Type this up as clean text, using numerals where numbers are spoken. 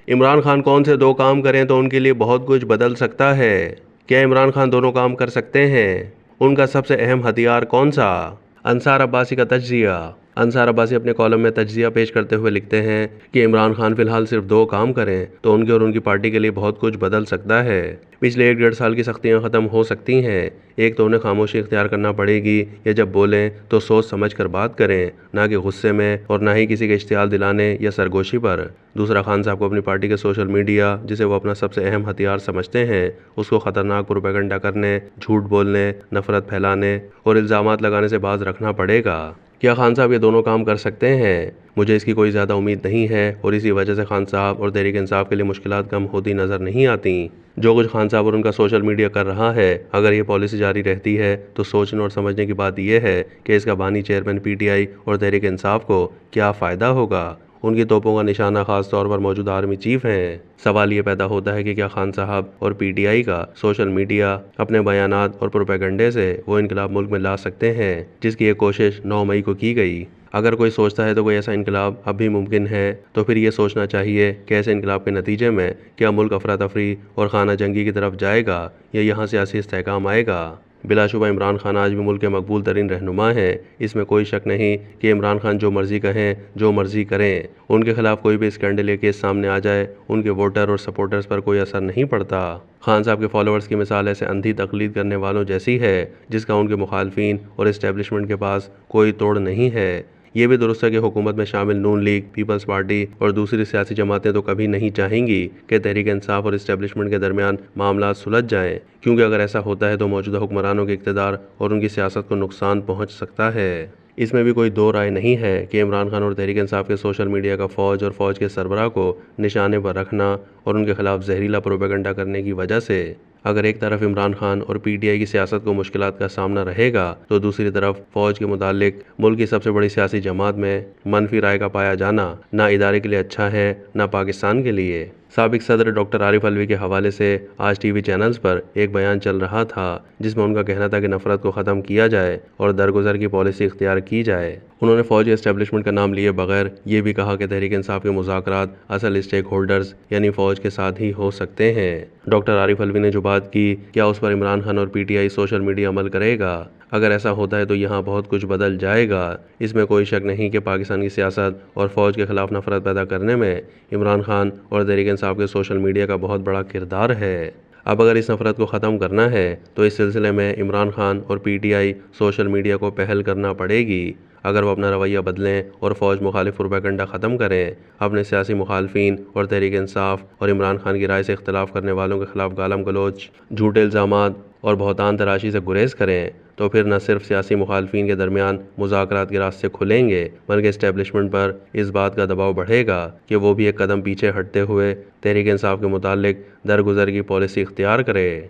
عمران خان کون سے دو کام کریں تو ان کے لیے بہت کچھ بدل سکتا ہے؟ کیا عمران خان دونوں کام کر سکتے ہیں؟ ان کا سب سے اہم ہتھیار کون سا؟ انصار عباسی کا تجزیہ۔ انصار عباسی اپنے کالم میں تجزیہ پیش کرتے ہوئے لکھتے ہیں کہ عمران خان فی الحال صرف دو کام کریں تو ان کے اور ان کی پارٹی کے لیے بہت کچھ بدل سکتا ہے۔ پچھلے 1.5 سال کی سختیاں ختم ہو سکتی ہیں۔ ایک تو انہیں خاموشی اختیار کرنا پڑے گی، یا جب بولیں تو سوچ سمجھ کر بات کریں، نہ کہ غصے میں اور نہ ہی کسی کے اشتعال دلانے یا سرگوشی پر۔ دوسرا، خان صاحب کو اپنی پارٹی کے سوشل میڈیا، جسے وہ اپنا سب سے اہم ہتھیار سمجھتے ہیں، اس کو خطرناک پروپیگنڈا کرنے، جھوٹ بولنے، نفرت پھیلانے اور الزامات لگانے سے باز رکھنا پڑے گا۔ کیا خان صاحب یہ دونوں کام کر سکتے ہیں؟ مجھے اس کی کوئی زیادہ امید نہیں ہے، اور اسی وجہ سے خان صاحب اور تحریک انصاف کے لیے مشکلات کم ہوتی نظر نہیں آتی۔ جو کچھ خان صاحب اور ان کا سوشل میڈیا کر رہا ہے، اگر یہ پالیسی جاری رہتی ہے تو سوچنے اور سمجھنے کی بات یہ ہے کہ اس کا بانی چیئرمین پی ٹی آئی اور تحریک انصاف کو کیا فائدہ ہوگا۔ ان کی توپوں کا نشانہ خاص طور پر موجودہ آرمی چیف ہیں۔ سوال یہ پیدا ہوتا ہے کہ کیا خان صاحب اور پی ٹی آئی کا سوشل میڈیا اپنے بیانات اور پروپیگنڈے سے وہ انقلاب ملک میں لا سکتے ہیں جس کی ایک کوشش 9 مئی کو کی گئی؟ اگر کوئی سوچتا ہے تو کوئی ایسا انقلاب اب بھی ممکن ہے، تو پھر یہ سوچنا چاہیے کہ ایسے انقلاب کے نتیجے میں کیا ملک افراتفری اور خانہ جنگی کی طرف جائے گا یا یہاں سیاسی استحکام آئے گا؟ بلا شبہ عمران خان آج بھی ملک کے مقبول ترین رہنما ہیں، اس میں کوئی شک نہیں کہ عمران خان جو مرضی کہیں، جو مرضی کریں، ان کے خلاف کوئی بھی اسکینڈل یا کیس سامنے آ جائے، ان کے ووٹر اور سپورٹرز پر کوئی اثر نہیں پڑتا۔ خان صاحب کے فالوورز کی مثال ایسے اندھی تقلید کرنے والوں جیسی ہے جس کا ان کے مخالفین اور اسٹیبلشمنٹ کے پاس کوئی توڑ نہیں ہے۔ یہ بھی درست ہے کہ حکومت میں شامل نون لیگ، پیپلز پارٹی اور دوسری سیاسی جماعتیں تو کبھی نہیں چاہیں گی کہ تحریک انصاف اور اسٹیبلشمنٹ کے درمیان معاملات سلجھ جائیں، کیونکہ اگر ایسا ہوتا ہے تو موجودہ حکمرانوں کے اقتدار اور ان کی سیاست کو نقصان پہنچ سکتا ہے۔ اس میں بھی کوئی دو رائے نہیں ہے کہ عمران خان اور تحریک انصاف کے سوشل میڈیا کا فوج اور فوج کے سربراہ کو نشانے پر رکھنا اور ان کے خلاف زہریلا پروپیگنڈا کرنے کی وجہ سے اگر ایک طرف عمران خان اور پی ٹی آئی کی سیاست کو مشکلات کا سامنا رہے گا تو دوسری طرف فوج کے متعلق ملک کی سب سے بڑی سیاسی جماعت میں منفی رائے کا پایا جانا نہ ادارے کے لیے اچھا ہے نہ پاکستان کے لیے۔ سابق صدر ڈاکٹر عارف علوی کے حوالے سے آج ٹی وی چینلز پر ایک بیان چل رہا تھا جس میں ان کا کہنا تھا کہ نفرت کو ختم کیا جائے اور درگزر کی پالیسی اختیار کی جائے۔ انہوں نے فوجی اسٹیبلشمنٹ کا نام لیے بغیر یہ بھی کہا کہ تحریک انصاف کے مذاکرات اصل اسٹیک ہولڈرز یعنی فوج کے ساتھ ہی ہو سکتے ہیں۔ ڈاکٹر عارف علوی نے جو بات کی، کیا اس پر عمران خان اور P T I social media عمل کرے گا؟ اگر ایسا ہوتا ہے تو یہاں بہت کچھ بدل جائے گا۔ اس میں کوئی شک نہیں کہ پاکستان کی سیاست اور فوج کے خلاف نفرت پیدا کرنے میں عمران خان اور تحریک انصاف کے سوشل میڈیا کا بہت بڑا کردار ہے۔ اب اگر اس نفرت کو ختم کرنا ہے تو اس سلسلے میں عمران خان اور P T I social media کو پہل کرنا پڑے گی۔ اگر وہ اپنا رویہ بدلیں اور فوج مخالف پروپیگنڈا ختم کریں، اپنے سیاسی مخالفین اور تحریک انصاف اور عمران خان کی رائے سے اختلاف کرنے والوں کے خلاف گالم گلوچ، جھوٹے الزامات اور بہتان تراشی سے گریز کریں، تو پھر نہ صرف سیاسی مخالفین کے درمیان مذاکرات کے راستے کھلیں گے بلکہ اسٹیبلشمنٹ پر اس بات کا دباؤ بڑھے گا کہ وہ بھی ایک قدم پیچھے ہٹتے ہوئے تحریک انصاف کے متعلق درگزر کی پالیسی اختیار کرے۔